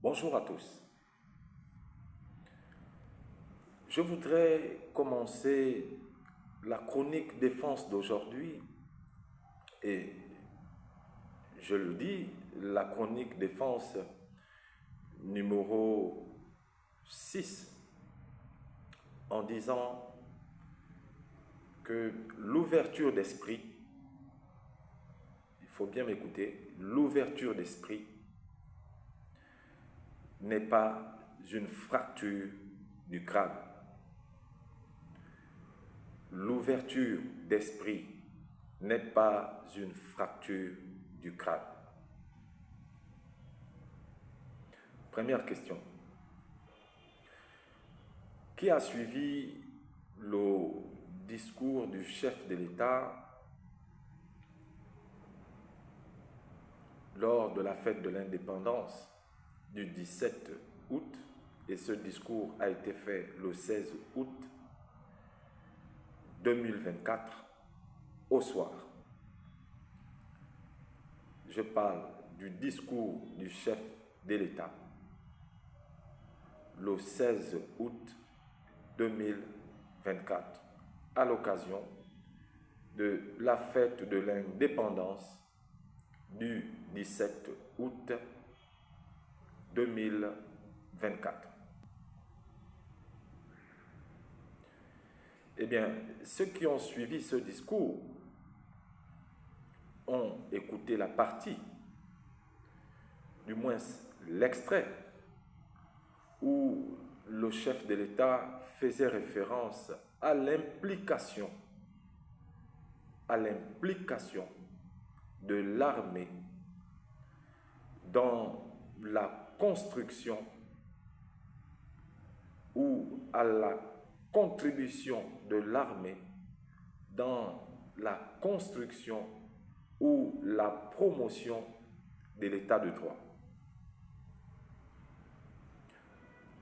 Bonjour à tous. Je voudrais commencer la chronique défense d'aujourd'hui et je le dis, la chronique défense numéro 6 en disant que l'ouverture d'esprit, il faut bien m'écouter, l'ouverture d'esprit n'est pas une fracture du crâne. L'ouverture d'esprit n'est pas une fracture du crâne. Première question. Qui a suivi le discours du chef de l'État lors de la fête de l'indépendance du 17 août, et ce discours a été fait le 16 août 2024 au soir. Je parle du discours du chef de l'État le 16 août 2024 à l'occasion de la fête de l'indépendance du 17 août 2024. Eh bien, ceux qui ont suivi ce discours ont écouté la partie, du moins l'extrait, où le chef de l'État faisait référence à l'implication de l'armée dans la construction ou à la contribution de l'armée dans la construction ou la promotion de l'état de droit.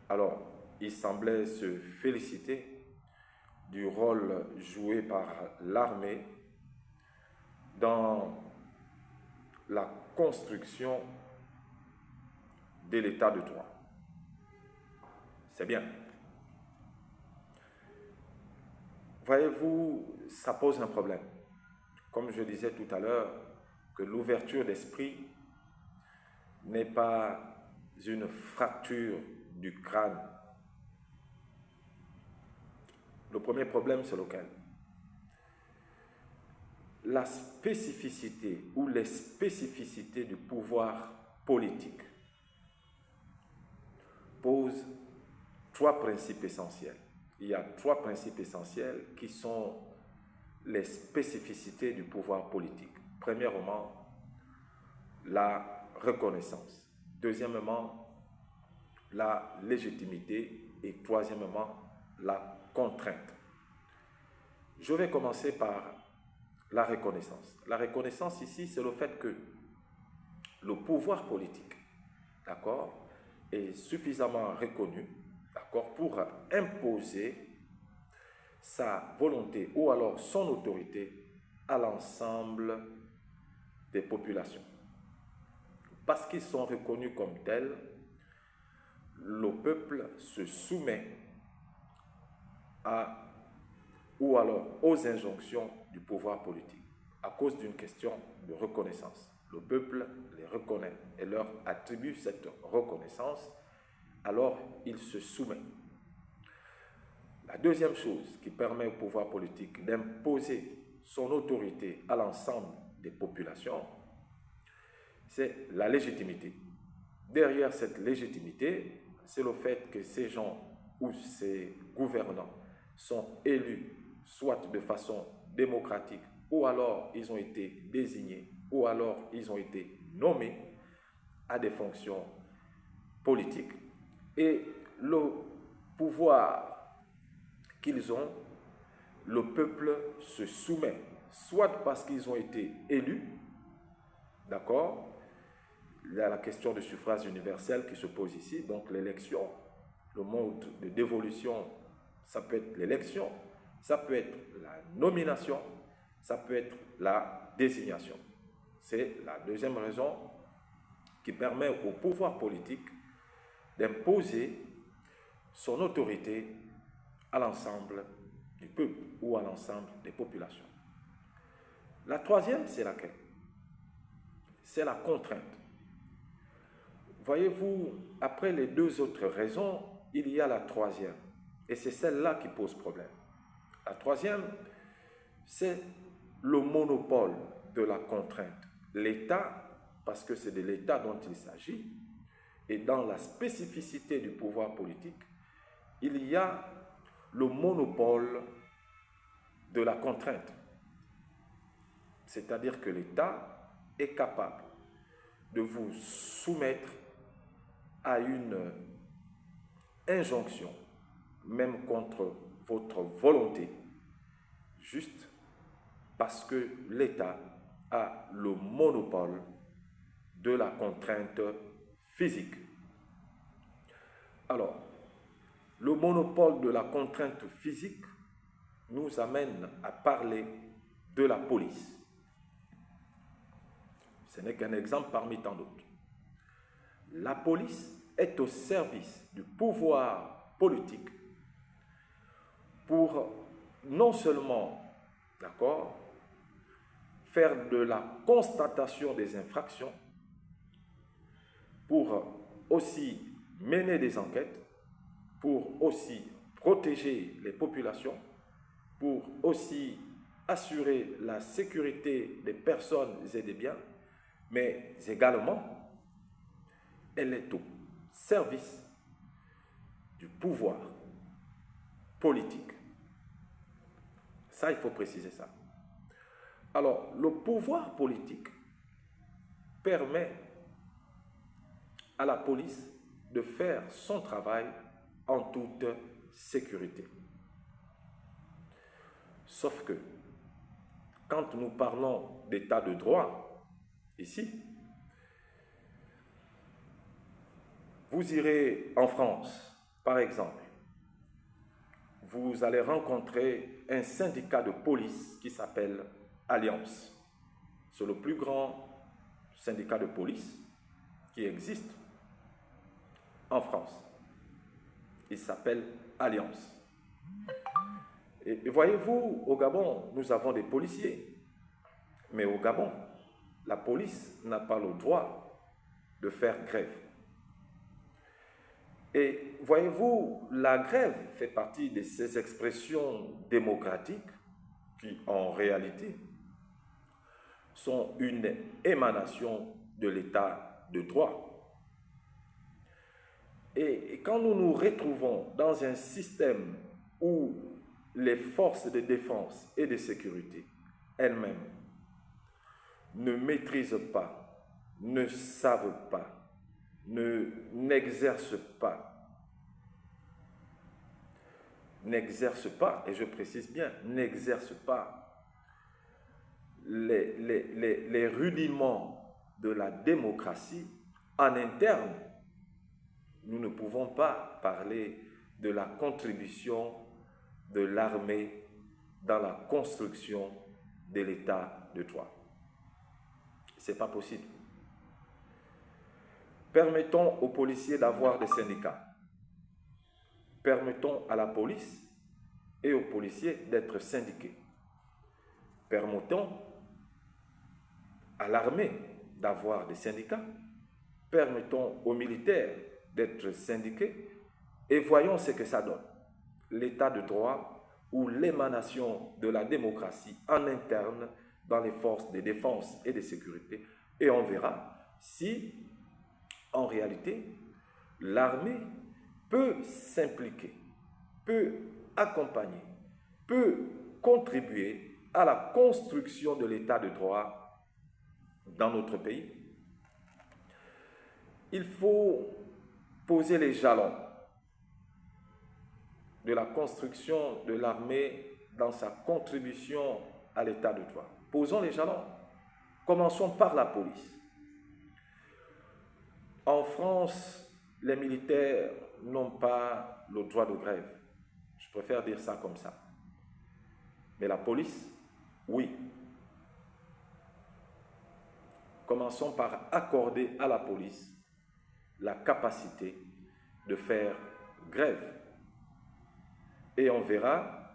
Alors, il semblait se féliciter du rôle joué par l'armée dans la construction de l'état de droit. C'est bien. Voyez-vous, ça pose un problème. Comme je disais tout à l'heure, que l'ouverture d'esprit n'est pas une fracture du crâne. Le premier problème, c'est lequel? La spécificité ou les spécificités du pouvoir politique posent trois principes essentiels. Il y a trois principes essentiels qui sont les spécificités du pouvoir politique. Premièrement, la reconnaissance. Deuxièmement, la légitimité. Et troisièmement, la contrainte. Je vais commencer par la reconnaissance. La reconnaissance ici, c'est le fait que le pouvoir politique, d'accord, est suffisamment reconnu, d'accord, pour imposer sa volonté ou alors son autorité à l'ensemble des populations. Parce qu'ils sont reconnus comme tels, le peuple se soumet ou alors aux injonctions du pouvoir politique à cause d'une question de reconnaissance. Le peuple les reconnaît et leur attribue cette reconnaissance, alors il se soumet. La deuxième chose qui permet au pouvoir politique d'imposer son autorité à l'ensemble des populations, c'est la légitimité. Derrière cette légitimité, c'est le fait que ces gens ou ces gouvernants sont élus soit de façon démocratique ou alors ils ont été désignés ou alors ils ont été nommés à des fonctions politiques. Et le pouvoir qu'ils ont, le peuple se soumet, soit parce qu'ils ont été élus, d'accord? Il y a la question du suffrage universel qui se pose ici, donc l'élection, le mode de dévolution, ça peut être l'élection, ça peut être la nomination, ça peut être la désignation. C'est la deuxième raison qui permet au pouvoir politique d'imposer son autorité à l'ensemble du peuple ou à l'ensemble des populations. La troisième, c'est laquelle? C'est la contrainte. Voyez-vous, après les deux autres raisons, il y a la troisième. Et c'est celle-là qui pose problème. La troisième, c'est le monopole de la contrainte. L'État, parce que c'est de l'État dont il s'agit, et dans la spécificité du pouvoir politique, il y a le monopole de la contrainte. C'est-à-dire que l'État est capable de vous soumettre à une injonction, même contre votre volonté, juste parce que l'État a le monopole de la contrainte physique. Alors, le monopole de la contrainte physique nous amène à parler de la police. Ce n'est qu'un exemple parmi tant d'autres. La police est au service du pouvoir politique pour non seulement, d'accord, faire de la constatation des infractions, pour aussi mener des enquêtes, pour aussi protéger les populations, pour aussi assurer la sécurité des personnes et des biens, mais également, elle est au service du pouvoir politique. Ça, il faut préciser ça. Alors, le pouvoir politique permet à la police de faire son travail en toute sécurité. Sauf que, quand nous parlons d'état de droit, ici, vous irez en France, par exemple, vous allez rencontrer un syndicat de police qui s'appelle Alliance. C'est le plus grand syndicat de police qui existe en France. Il s'appelle Alliance. Et voyez-vous, au Gabon, nous avons des policiers. Mais au Gabon, la police n'a pas le droit de faire grève. Et voyez-vous, la grève fait partie de ces expressions démocratiques qui, en réalité, sont une émanation de l'état de droit. Et quand nous nous retrouvons dans un système où les forces de défense et de sécurité elles-mêmes ne maîtrisent pas, ne savent pas, n'exercent pas, et je précise bien, n'exercent pas les rudiments de la démocratie en interne, nous ne pouvons pas parler de la contribution de l'armée dans la construction de l'état de droit. Ce n'est pas possible. Permettons aux policiers d'avoir des syndicats. Permettons à la police et aux policiers d'être syndiqués. Permettons à l'armée d'avoir des syndicats. Permettons aux militaires d'être syndiqués et voyons ce que ça donne. L'état de droit ou l'émanation de la démocratie en interne dans les forces de défense et de sécurité. Et on verra si, en réalité, l'armée peut s'impliquer, peut accompagner, peut contribuer à la construction de l'état de droit dans notre pays. Il faut poser les jalons de la construction de l'armée dans sa contribution à l'état de droit. Posons les jalons. Commençons par la police. En France, les militaires n'ont pas le droit de grève. Je préfère dire ça comme ça. Mais la police, oui. Commençons par accorder à la police la capacité de faire grève. Et on verra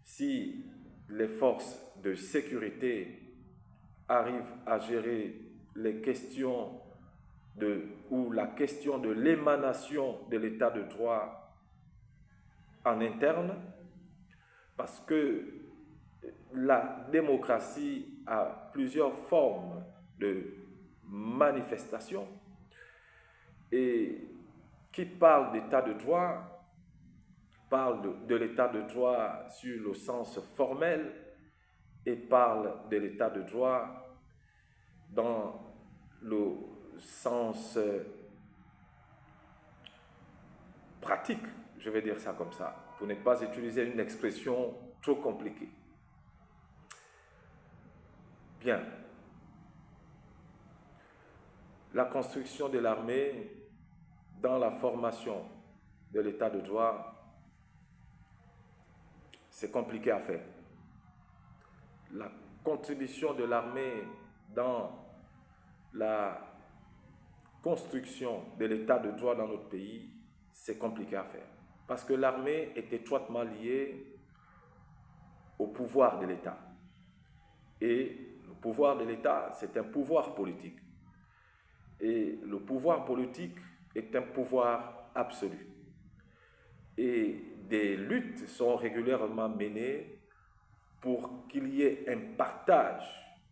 si les forces de sécurité arrivent à gérer les questions ou la question de l'émanation de l'état de droit en interne, parce que la démocratie a plusieurs formes de manifestation, et qui parle d'état de droit parle de l'état de droit sur le sens formel et parle de l'état de droit dans le sens pratique, je vais dire ça comme ça, pour ne pas utiliser une expression trop compliquée. Bien. La construction de l'armée dans la formation de l'état de droit, c'est compliqué à faire. La contribution de l'armée dans la construction de l'état de droit dans notre pays, c'est compliqué à faire. Parce que l'armée est étroitement liée au pouvoir de l'État. Et le pouvoir de l'État, c'est un pouvoir politique. Et le pouvoir politique est un pouvoir absolu. Et des luttes sont régulièrement menées pour qu'il y ait un partage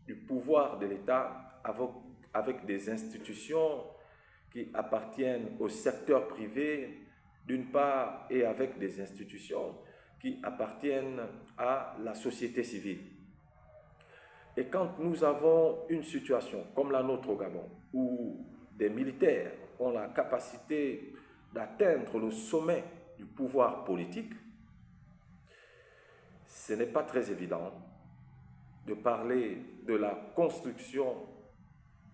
du pouvoir de l'État avec des institutions qui appartiennent au secteur privé, d'une part, et avec des institutions qui appartiennent à la société civile. Et quand nous avons une situation comme la nôtre au Gabon, où des militaires ont la capacité d'atteindre le sommet du pouvoir politique, ce n'est pas très évident de parler de la construction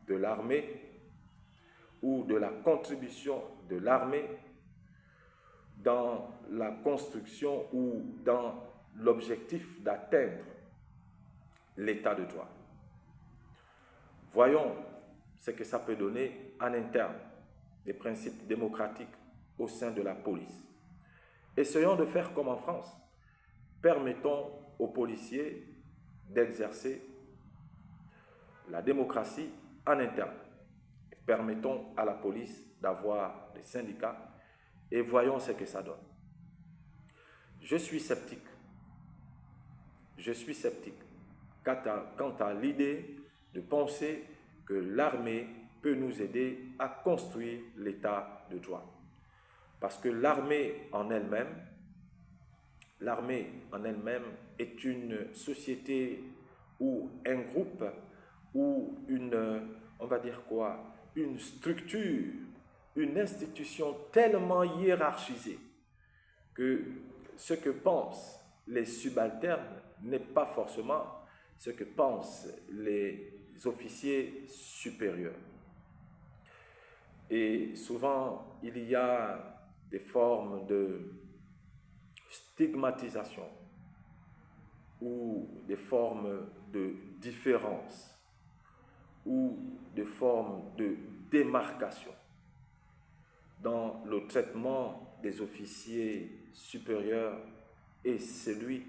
de l'armée ou de la contribution de l'armée dans la construction ou dans l'objectif d'atteindre l'état de droit. Voyons ce que ça peut donner en interne, des principes démocratiques au sein de la police. Essayons de faire comme en France. Permettons aux policiers d'exercer la démocratie en interne. Permettons à la police d'avoir des syndicats et voyons ce que ça donne. Je suis sceptique. Je suis sceptique quant à l'idée de penser que l'armée peut nous aider à construire l'état de droit. Parce que l'armée en elle-même est une société ou un groupe ou on va dire quoi, une structure, une institution tellement hiérarchisée que ce que pensent les subalternes n'est pas forcément ce que pensent les officiers supérieurs. Et souvent, il y a des formes de stigmatisation ou des formes de différence ou des formes de démarcation dans le traitement des officiers supérieurs et celui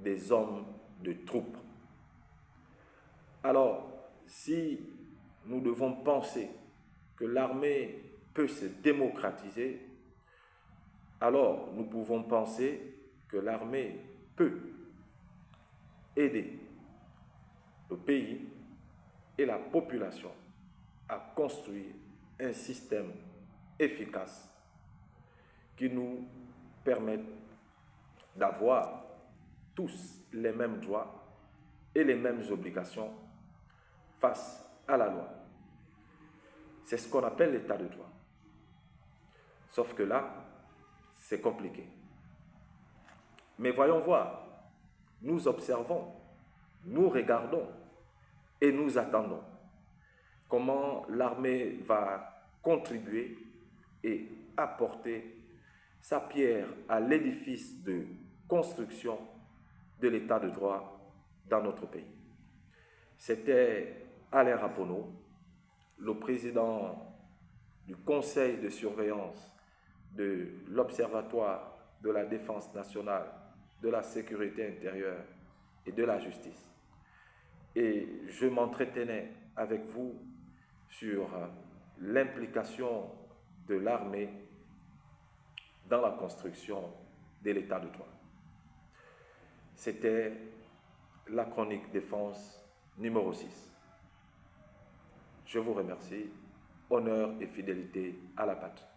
des hommes de troupe. Alors, si nous devons penser que l'armée peut se démocratiser, alors nous pouvons penser que l'armée peut aider le pays et la population à construire un système efficace qui nous permette d'avoir tous les mêmes droits et les mêmes obligations face à la loi. C'est ce qu'on appelle l'état de droit. Sauf que là, c'est compliqué. Mais voyons voir, nous observons, nous regardons et nous attendons comment l'armée va contribuer et apporter sa pierre à l'édifice de construction de l'état de droit dans notre pays. C'était Alain Rapponneau, le président du conseil de surveillance de l'Observatoire de la défense nationale, de la sécurité intérieure et de la justice. Et je m'entretenais avec vous sur l'implication de l'armée dans la construction de l'État de droit. C'était la chronique défense numéro 6. Je vous remercie. Honneur et fidélité à la patrie.